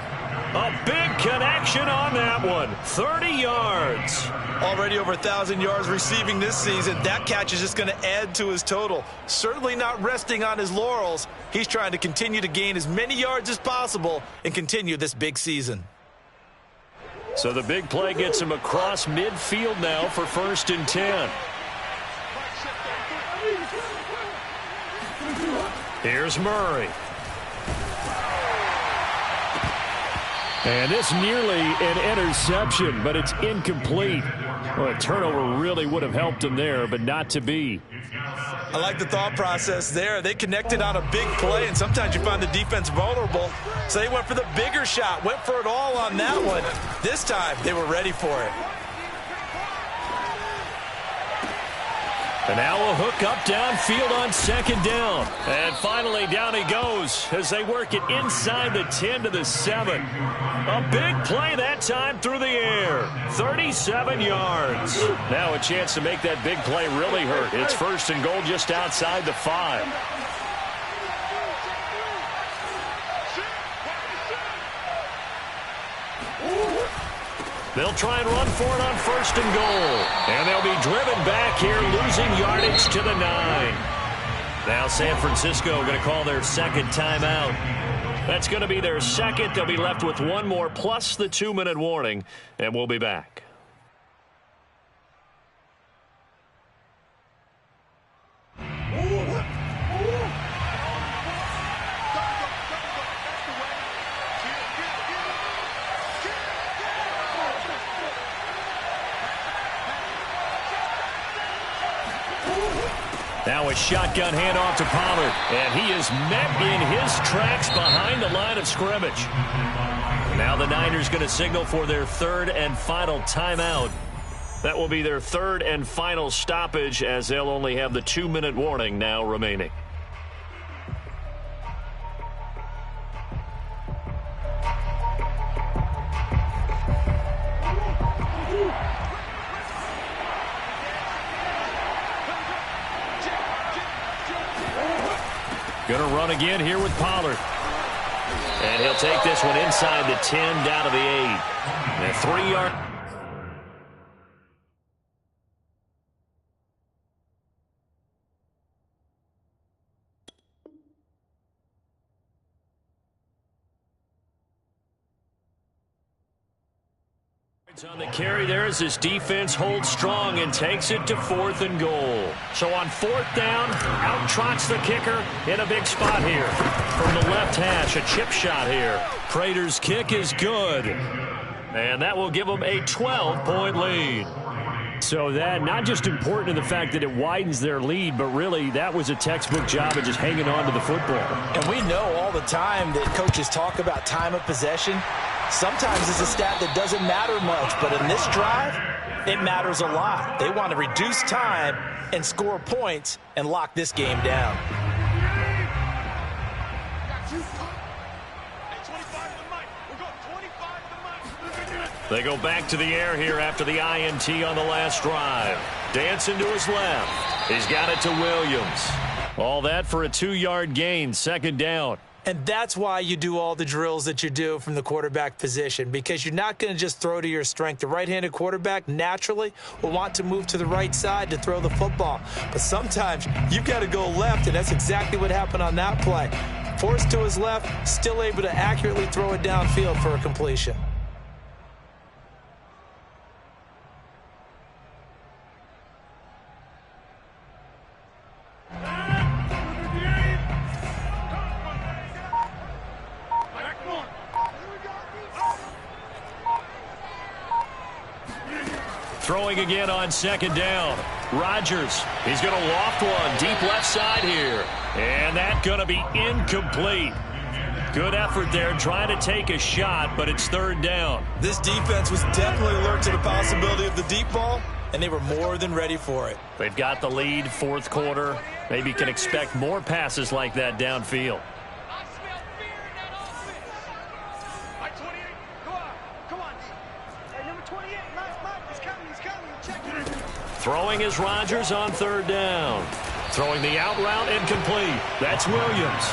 A big connection on that one. 30 yards. Already over 1,000 yards receiving this season. That catch is just going to add to his total. Certainly not resting on his laurels. He's trying to continue to gain as many yards as possible and continue this big season. So the big play gets him across midfield now for 1st and 10. Here's Murray. And this nearly an interception, but it's incomplete. Well, a turnover really would have helped him there, but not to be. I like the thought process there. They connected on a big play, and sometimes you find the defense vulnerable. So they went for the bigger shot, went for it all on that one. This time, they were ready for it. And now a hook up downfield on second down. And finally down he goes as they work it inside the 10 to the 7. A big play that time through the air. 37 yards. Now a chance to make that big play really hurt. It's first and goal just outside the 5. They'll try and run for it on first and goal. And they'll be driven back here, losing yardage to the 9. Now San Francisco going to call their second timeout. That's going to be their second. They'll be left with one more plus the 2-minute warning, and we'll be back. Now a shotgun handoff to Pollard, and he is met in his tracks behind the line of scrimmage. Now the Niners going to signal for their third and final timeout. That will be their third and final stoppage, as they'll only have the 2-minute warning now remaining. Going to run again here with Pollard. And he'll take this one inside the 10 down to the 8. And 3-yard. On the carry there as this defense holds strong and takes it to 4th and goal. So on 4th down, out trots the kicker in a big spot here. From the left hash, a chip shot here. Prater's kick is good. And that will give them a 12-point lead. So that not just important in the fact that it widens their lead, but really that was a textbook job of just hanging on to the football. And we know all the time that coaches talk about time of possession. Sometimes it's a stat that doesn't matter much, but in this drive, it matters a lot. They want to reduce time and score points and lock this game down. They go back to the air here after the INT on the last drive. Dancing to his left. He's got it to Williams. All that for a 2-yard gain, second down. And that's why you do all the drills that you do from the quarterback position, because you're not going to just throw to your strength. The right-handed quarterback naturally will want to move to the right side to throw the football. But sometimes you've got to go left, and that's exactly what happened on that play. Forced to his left, still able to accurately throw it downfield for a completion. Throwing again on second down. Rodgers, he's going to loft one deep left side here. And that's going to be incomplete. Good effort there trying to take a shot, but it's third down. This defense was definitely alert to the possibility of the deep ball, and they were more than ready for it. They've got the lead, fourth quarter. Maybe can expect more passes like that downfield. Throwing is Rodgers on third down. Throwing the out route incomplete. That's Williams.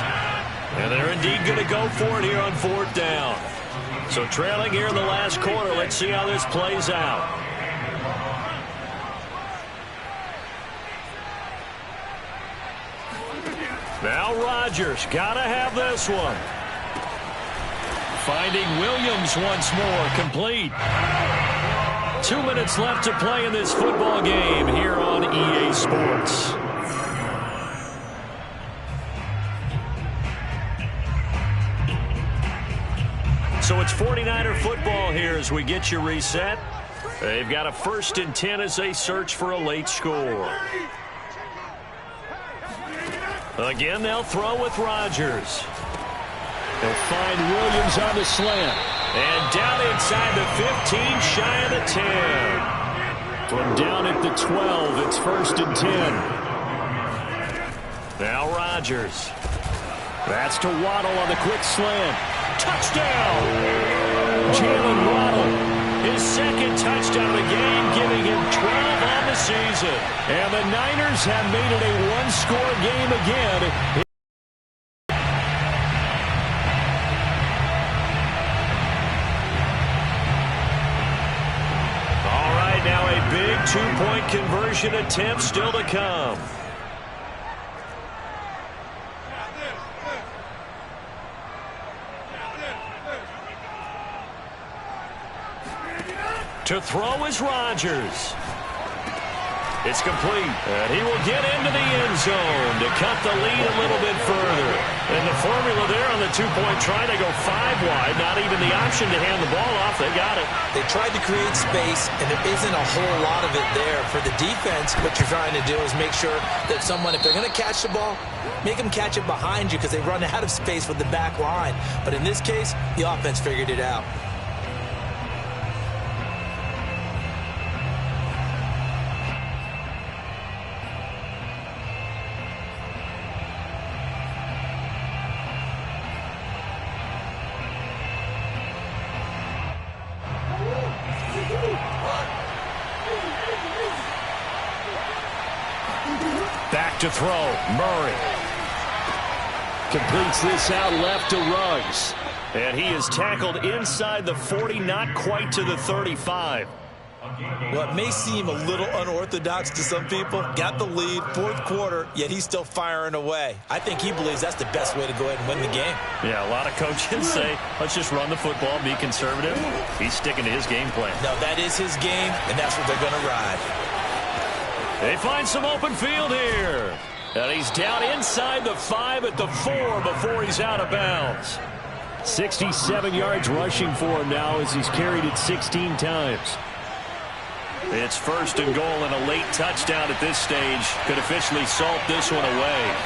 And they're indeed going to go for it here on fourth down. So trailing here in the last quarter. Let's see how this plays out. Now Rodgers got to have this one. Finding Williams once more, complete. 2 minutes left to play in this football game here on EA Sports. So it's 49er football here as we get you reset. They've got a 1st and 10 as they search for a late score. Again, they'll throw with Rodgers. They'll find Williams on the slant. And down inside the 15, shy of the 10. From down at the 12, it's 1st and 10. Now Rodgers. That's to Waddle on the quick slant. Touchdown! Jalen Waddle, his second touchdown of the game, giving him 12 on the season. And the Niners have made it a one-score game again. All right, now a big two-point conversion attempt still to come. To throw is Rodgers. It's complete. And he will get into the end zone to cut the lead a little bit further. And the formula there on the two-point try, they go 5 wide. Not even the option to hand the ball off. They got it. They tried to create space, and there isn't a whole lot of it there. For the defense, what you're trying to do is make sure that someone, if they're going to catch the ball, make them catch it behind you because they run out of space with the back line. But in this case, the offense figured it out. Back to throw. Murray completes this out left to Ruggs. And he is tackled inside the 40, not quite to the 35. Well, it may seem a little unorthodox to some people. Got the lead, 4th quarter, yet he's still firing away. I think he believes that's the best way to go ahead and win the game. Yeah, a lot of coaches say, let's just run the football, be conservative. He's sticking to his game plan. No, that is his game, and that's what they're going to ride. They find some open field here. And he's down inside the 5 at the 4 before he's out of bounds. 67 yards rushing for him now as he's carried it 16 times. It's 1st and goal, and a late touchdown at this stage could officially salt this one away.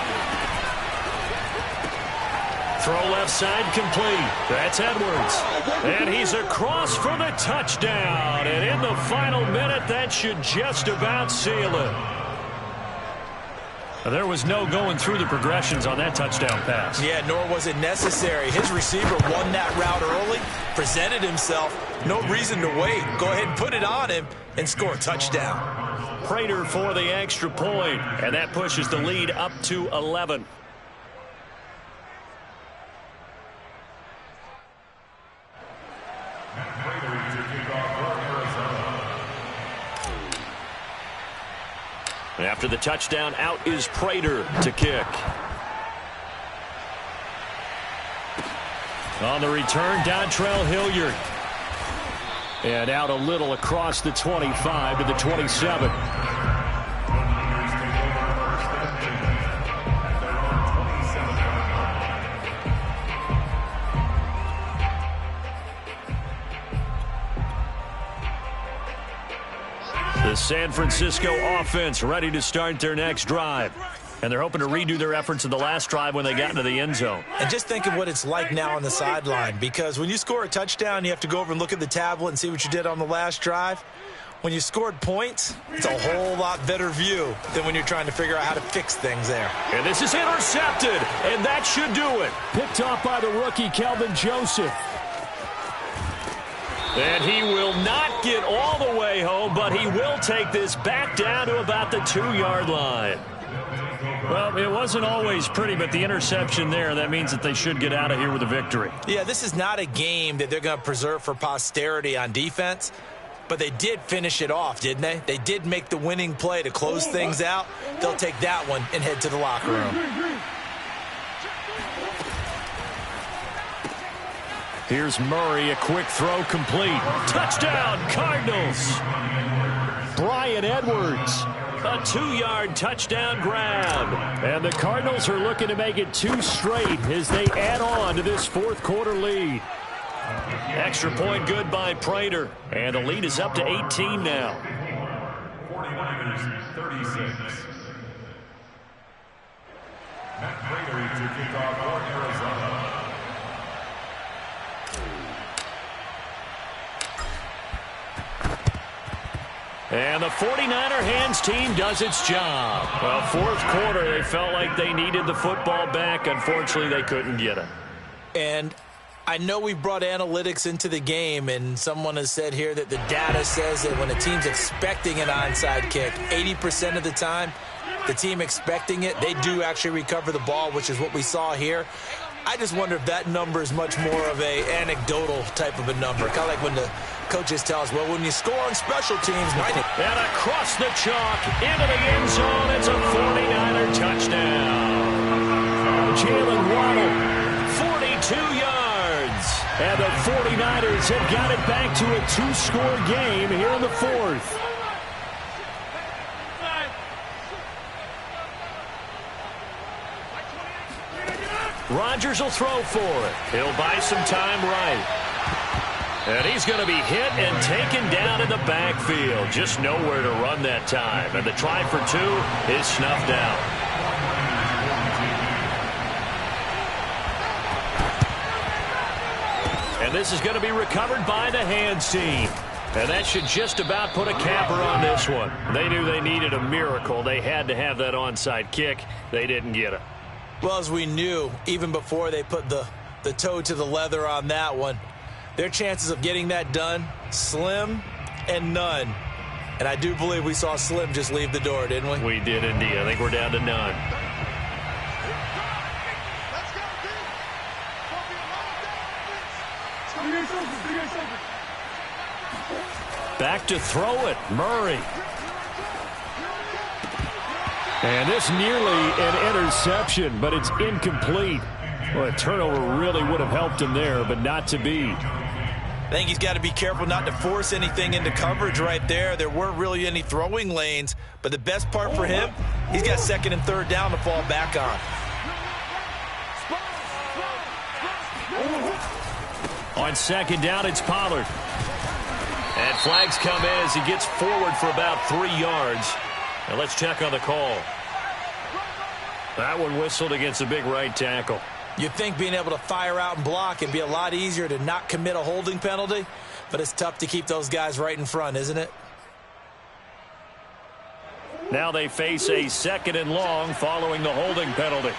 Throw left side complete. That's Edwards. And he's across for the touchdown. And in the final minute, that should just about seal it. There was no going through the progressions on that touchdown pass. Yeah, nor was it necessary. His receiver won that route early, presented himself. No reason to wait. Go ahead and put it on him and score a touchdown. Prater for the extra point, and that pushes the lead up to 11. After the touchdown, out is Prater to kick. On the return, Dontrell Hilliard. And out a little across the 25 to the 27. The San Francisco offense ready to start their next drive. And they're hoping to redo their efforts in the last drive when they got into the end zone. And just think of what it's like now on the sideline, because when you score a touchdown, you have to go over and look at the tablet and see what you did on the last drive. When you scored points, it's a whole lot better view than when you're trying to figure out how to fix things there. And this is intercepted, and that should do it. Picked off by the rookie, Kelvin Joseph. And he will not get all the way home, but he will take this back down to about the 2-yard line. Well, it wasn't always pretty, but the interception there, that means that they should get out of here with a victory. Yeah, this is not a game that they're going to preserve for posterity on defense, but they did finish it off, didn't they? They did make the winning play to close things out. They'll take that one and head to the locker room. Here's Murray, a quick throw complete. Touchdown, Cardinals. Bryan Edwards, a 2-yard touchdown grab. And the Cardinals are looking to make it 2 straight as they add on to this 4th quarter lead. Extra point good by Prater. And the lead is up to 18 now. 49ers 36. Matt Prater to kick off for Arizona. And the 49er hands team does its job. Well, fourth quarter, they felt like they needed the football back. Unfortunately, they couldn't get it. And I know we brought analytics into the game, and someone has said here that the data says that when a team's expecting an onside kick, 80% of the time, the team expecting it, they do actually recover the ball, which is what we saw here. I just wonder if that number is much more of a anecdotal type of a number. Kind of like when the coaches tell us, well, when you score on special teams, and across the chalk, into the end zone, it's a 49er touchdown. Jalen Waddle, 42 yards. And the 49ers have got it back to a two-score game here in the fourth. Rodgers will throw for it. He'll buy some time right. And he's going to be hit and taken down in the backfield. Just nowhere to run that time. And the try for two is snuffed out. And this is going to be recovered by the hands team. And that should just about put a capper on this one. They knew they needed a miracle. They had to have that onside kick. They didn't get it. Well, as we knew, even before they put the toe to the leather on that one, their chances of getting that done, slim and none. And I do believe we saw Slim just leave the door, didn't we? We did indeed. I think we're down to none. Back to throw it, Murray. And this nearly an interception, but it's incomplete. Well, a turnover really would have helped him there, but not to be. I think he's got to be careful not to force anything into coverage right there. There weren't really any throwing lanes, but the best part for him, he's got second and third down to fall back on. On second down, it's Pollard. And flags come in as he gets forward for about 3 yards. Now let's check on the call. That one whistled against a big right tackle. You'd think being able to fire out and block it'd be a lot easier to not commit a holding penalty, but it's tough to keep those guys right in front, isn't it? Now they face a second and long following the holding penalty.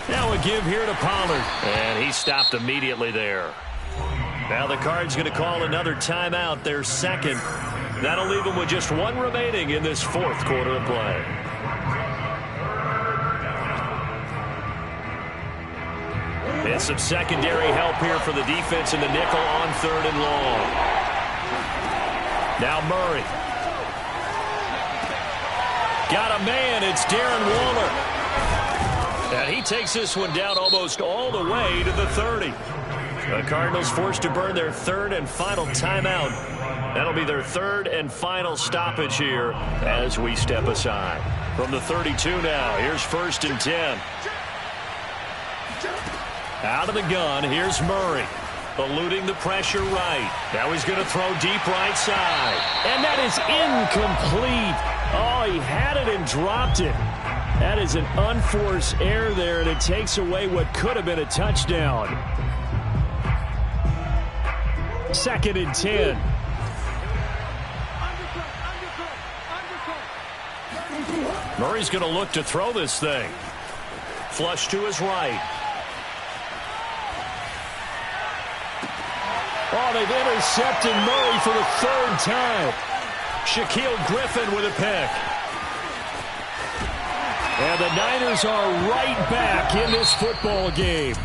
Now a give here to Pollard. And he stopped immediately there. Now the Cards going to call another timeout, their second. That'll leave them with just one remaining in this fourth quarter of play. And some secondary help here for the defense in the nickel on third and long. Now Murray. Got a man. It's Darren Waller. And he takes this one down almost all the way to the 30. The Cardinals forced to burn their third and final timeout. That'll be their third and final stoppage here as we step aside. From the 32 now, here's 1st and 10. Out of the gun, here's Murray. Eluding the pressure right. Now he's going to throw deep right side. And that is incomplete. Oh, he had it and dropped it. That is an unforced error there, and it takes away what could have been a touchdown. 2nd and 10. Murray's going to look to throw this thing. Flush to his right. Oh, they've intercepted Murray for the 3rd time. Shaquille Griffin with a pick. And the Niners are right back in this football game.